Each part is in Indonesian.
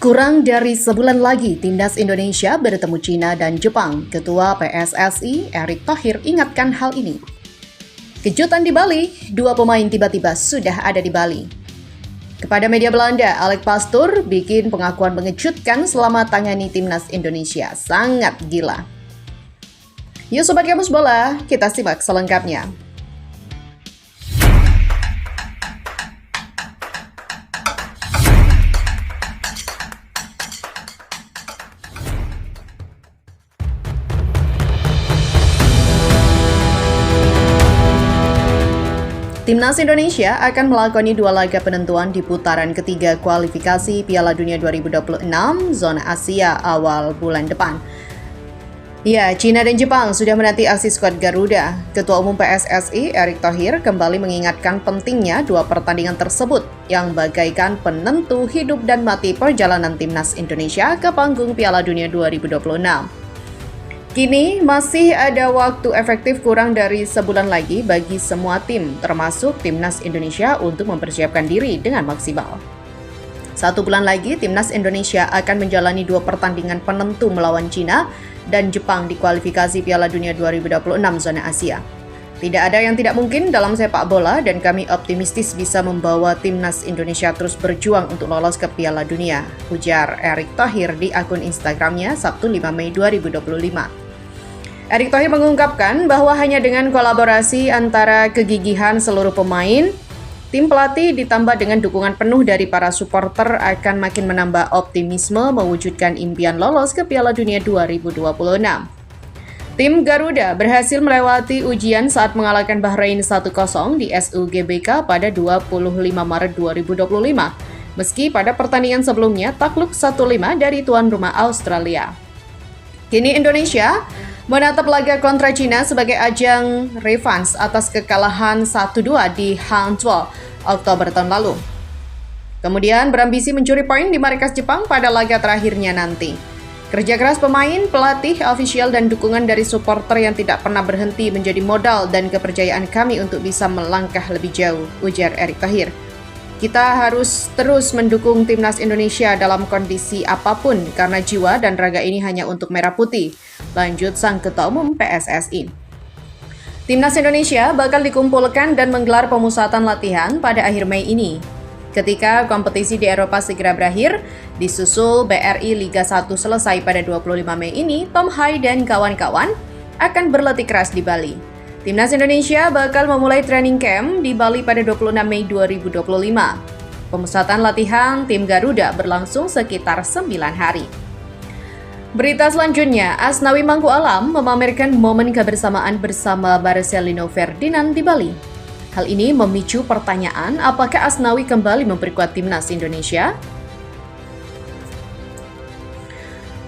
Kurang dari sebulan lagi, Timnas Indonesia bertemu Cina dan Jepang. Ketua PSSI, Erick Thohir, ingatkan hal ini. Kejutan di Bali, dua pemain tiba-tiba sudah ada di Bali. Kepada media Belanda, Alex Pastoor bikin pengakuan mengejutkan selama tangani Timnas Indonesia. Sangat gila. Yuk Sobat Kamus Bola, kita simak selengkapnya. Timnas Indonesia akan melakoni dua laga penentuan di putaran ketiga kualifikasi Piala Dunia 2026 zona Asia awal bulan depan. Ya, Cina dan Jepang sudah menanti aksi skuad Garuda. Ketua Umum PSSI, Erick Thohir, kembali mengingatkan pentingnya dua pertandingan tersebut yang bagaikan penentu hidup dan mati perjalanan Timnas Indonesia ke panggung Piala Dunia 2026. Kini masih ada waktu efektif kurang dari sebulan lagi bagi semua tim, termasuk Timnas Indonesia untuk mempersiapkan diri dengan maksimal. 1 bulan lagi, Timnas Indonesia akan menjalani dua pertandingan penentu melawan Cina dan Jepang di kualifikasi Piala Dunia 2026 zona Asia. Tidak ada yang tidak mungkin dalam sepak bola dan kami optimistis bisa membawa Timnas Indonesia terus berjuang untuk lolos ke Piala Dunia, ujar Erick Thohir di akun Instagramnya Sabtu 5 Mei 2025. Erick Thohir mengungkapkan bahwa hanya dengan kolaborasi antara kegigihan seluruh pemain, tim pelatih ditambah dengan dukungan penuh dari para supporter akan makin menambah optimisme mewujudkan impian lolos ke Piala Dunia 2026. Tim Garuda berhasil melewati ujian saat mengalahkan Bahrain 1-0 di SUGBK pada 25 Maret 2025, meski pada pertandingan sebelumnya takluk 1-5 dari tuan rumah Australia. Kini Indonesia menatap laga kontra Cina sebagai ajang revanche atas kekalahan 1-2 di Hangzhou Oktober tahun lalu. Kemudian berambisi mencuri poin di markas Jepang pada laga terakhirnya nanti. Kerja keras pemain, pelatih, ofisial, dan dukungan dari supporter yang tidak pernah berhenti menjadi modal dan kepercayaan kami untuk bisa melangkah lebih jauh, ujar Erick Thohir. Kita harus terus mendukung Timnas Indonesia dalam kondisi apapun karena jiwa dan raga ini hanya untuk merah putih, lanjut sang Ketua Umum PSSI. Timnas Indonesia bakal dikumpulkan dan menggelar pemusatan latihan pada akhir Mei ini. Ketika kompetisi di Eropa segera berakhir, disusul BRI Liga 1 selesai pada 25 Mei ini, Tom Hai dan kawan-kawan akan berlatih keras di Bali. Timnas Indonesia bakal memulai training camp di Bali pada 26 Mei 2025. Pemusatan latihan tim Garuda berlangsung sekitar 9 hari. Berita selanjutnya, Asnawi Mangku Alam memamerkan momen kebersamaan bersama Marcelino Ferdinand di Bali. Hal ini memicu pertanyaan apakah Asnawi kembali memperkuat Timnas Indonesia?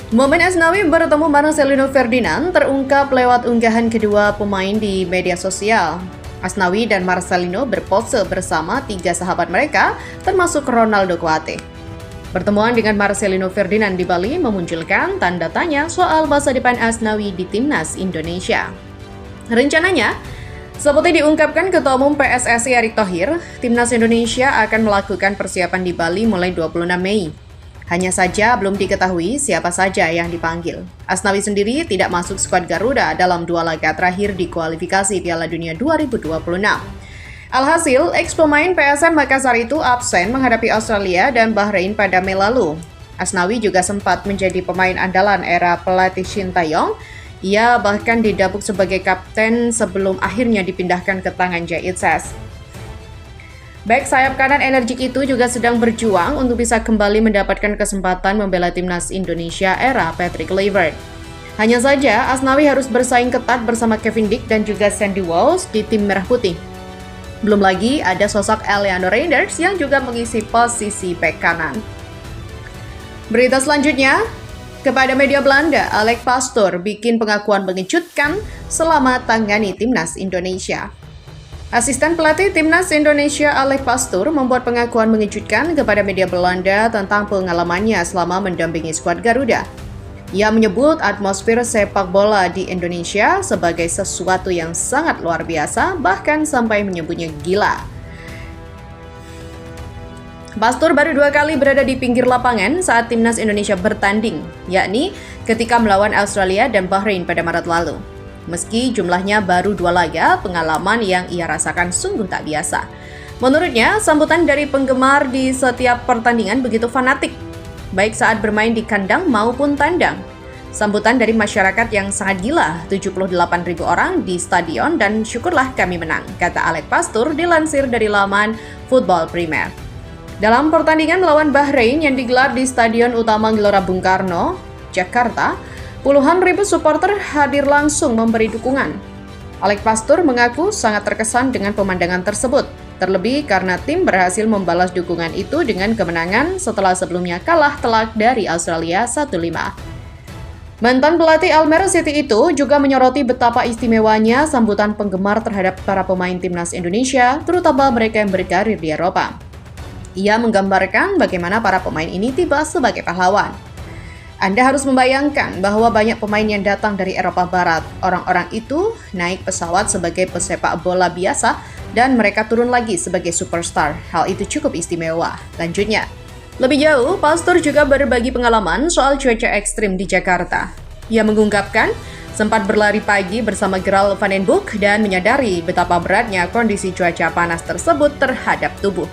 Momen Asnawi bertemu Marcelino Ferdinand terungkap lewat unggahan kedua pemain di media sosial. Asnawi dan Marcelino berpose bersama 3 sahabat mereka, termasuk Ronaldo Kuate. Pertemuan dengan Marcelino Ferdinand di Bali memunculkan tanda tanya soal masa depan Asnawi di Timnas Indonesia. Rencananya, seperti diungkapkan Ketua Umum PSSI Erick Thohir, Timnas Indonesia akan melakukan persiapan di Bali mulai 26 Mei. Hanya saja belum diketahui siapa saja yang dipanggil. Asnawi sendiri tidak masuk skuad Garuda dalam 2 laga terakhir di kualifikasi Piala Dunia 2026. Alhasil, ex-pemain PSM Makassar itu absen menghadapi Australia dan Bahrain pada Mei lalu. Asnawi juga sempat menjadi pemain andalan era pelatih Shin Tae-yong. Ia bahkan didapuk sebagai kapten sebelum akhirnya dipindahkan ke tangan Jay Itzes. Bek sayap kanan energik itu juga sedang berjuang untuk bisa kembali mendapatkan kesempatan membela Timnas Indonesia era Patrick Kluivert. Hanya saja, Asnawi harus bersaing ketat bersama Kevin Dick dan juga Sandy Walsh di tim Merah Putih. Belum lagi ada sosok Eliano Reinders yang juga mengisi posisi bek kanan. Berita selanjutnya, kepada media Belanda, Alex Pastoor bikin pengakuan mengejutkan selama tangani Timnas Indonesia. Asisten pelatih Timnas Indonesia Alex Pastoor membuat pengakuan mengejutkan kepada media Belanda tentang pengalamannya selama mendampingi skuad Garuda. Ia menyebut atmosfer sepak bola di Indonesia sebagai sesuatu yang sangat luar biasa, bahkan sampai menyebutnya gila. Pastur baru 2 kali berada di pinggir lapangan saat timnas Indonesia bertanding, yakni ketika melawan Australia dan Bahrain pada Maret lalu. Meski jumlahnya baru 2 laga, pengalaman yang ia rasakan sungguh tak biasa. Menurutnya, sambutan dari penggemar di setiap pertandingan begitu fanatik, baik saat bermain di kandang maupun tandang. Sambutan dari masyarakat yang sangat gila, 78.000 orang di stadion dan syukurlah kami menang, kata Alex Pastur dilansir dari laman Football Premier. Dalam pertandingan melawan Bahrain yang digelar di Stadion Utama Gelora Bung Karno, Jakarta, puluhan ribu supporter hadir langsung memberi dukungan. Alex Pastur mengaku sangat terkesan dengan pemandangan tersebut, terlebih karena tim berhasil membalas dukungan itu dengan kemenangan setelah sebelumnya kalah telak dari Australia 1-5. Mantan pelatih Almere City itu juga menyoroti betapa istimewanya sambutan penggemar terhadap para pemain timnas Indonesia, terutama mereka yang berkarir di Eropa. Ia menggambarkan bagaimana para pemain ini tiba sebagai pahlawan. Anda harus membayangkan bahwa banyak pemain yang datang dari Eropa Barat. Orang-orang itu naik pesawat sebagai pesepak bola biasa dan mereka turun lagi sebagai superstar. Hal itu cukup istimewa. Lanjutnya, lebih jauh, Pastur juga berbagi pengalaman soal cuaca ekstrim di Jakarta. Ia mengungkapkan sempat berlari pagi bersama Gerald Van den Boeck dan menyadari betapa beratnya kondisi cuaca panas tersebut terhadap tubuh.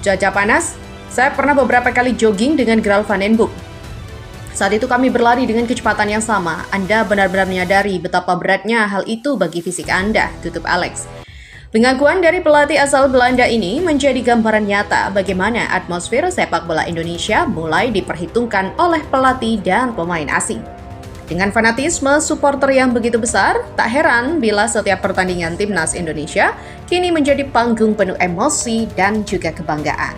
Cuaca panas, saya pernah beberapa kali jogging dengan Gerald Van den Boeck. Saat itu kami berlari dengan kecepatan yang sama. Anda benar-benar menyadari betapa beratnya hal itu bagi fisik Anda, tutup Alex. Pengakuan dari pelatih asal Belanda ini menjadi gambaran nyata bagaimana atmosfer sepak bola Indonesia mulai diperhitungkan oleh pelatih dan pemain asing. Dengan fanatisme supporter yang begitu besar, tak heran bila setiap pertandingan timnas Indonesia kini menjadi panggung penuh emosi dan juga kebanggaan.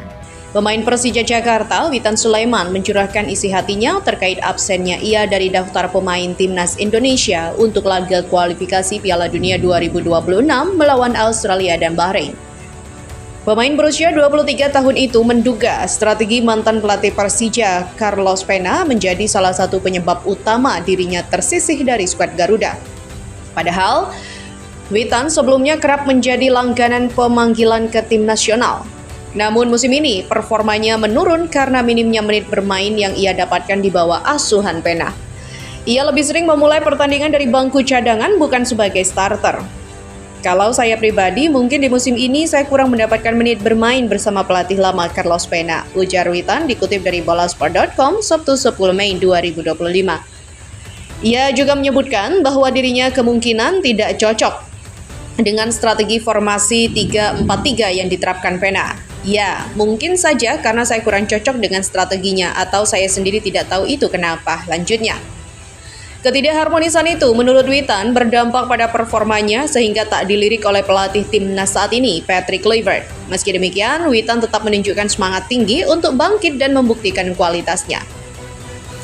Pemain Persija Jakarta, Witan Sulaiman, mencurahkan isi hatinya terkait absennya ia dari daftar pemain timnas Indonesia untuk laga kualifikasi Piala Dunia 2026 melawan Australia dan Bahrain. Pemain berusia 23 tahun itu menduga strategi mantan pelatih Persija, Carlos Pena, menjadi salah satu penyebab utama dirinya tersisih dari skuad Garuda. Padahal, Witan sebelumnya kerap menjadi langganan pemanggilan ke tim nasional. Namun musim ini performanya menurun karena minimnya menit bermain yang ia dapatkan di bawah asuhan Pena. Ia lebih sering memulai pertandingan dari bangku cadangan bukan sebagai starter. Kalau saya pribadi, mungkin di musim ini saya kurang mendapatkan menit bermain bersama pelatih lama Carlos Pena, ujar Witan dikutip dari bolasport.com Sabtu 10 Mei 2025. Ia juga menyebutkan bahwa dirinya kemungkinan tidak cocok dengan strategi formasi 3-4-3 yang diterapkan Pena. Ya, mungkin saja karena saya kurang cocok dengan strateginya atau saya sendiri tidak tahu itu kenapa. Lanjutnya, ketidakharmonisan itu menurut Witan berdampak pada performanya sehingga tak dilirik oleh pelatih timnas saat ini, Patrick Kluivert. Meski demikian, Witan tetap menunjukkan semangat tinggi untuk bangkit dan membuktikan kualitasnya.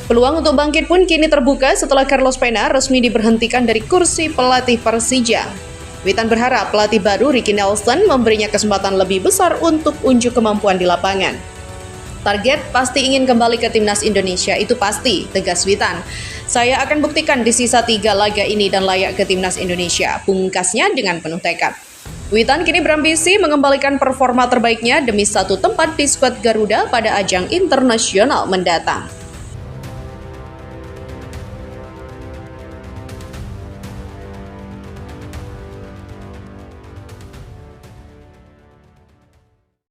Peluang untuk bangkit pun kini terbuka setelah Carlos Pena resmi diberhentikan dari kursi pelatih Persija. Witan berharap pelatih baru Ricky Nelson memberinya kesempatan lebih besar untuk unjuk kemampuan di lapangan. Target pasti ingin kembali ke timnas Indonesia, itu pasti, tegas Witan. Saya akan buktikan di sisa 3 laga ini dan layak ke timnas Indonesia, pungkasnya dengan penuh tekad. Witan kini berambisi mengembalikan performa terbaiknya demi satu tempat di skuad Garuda pada ajang internasional mendatang.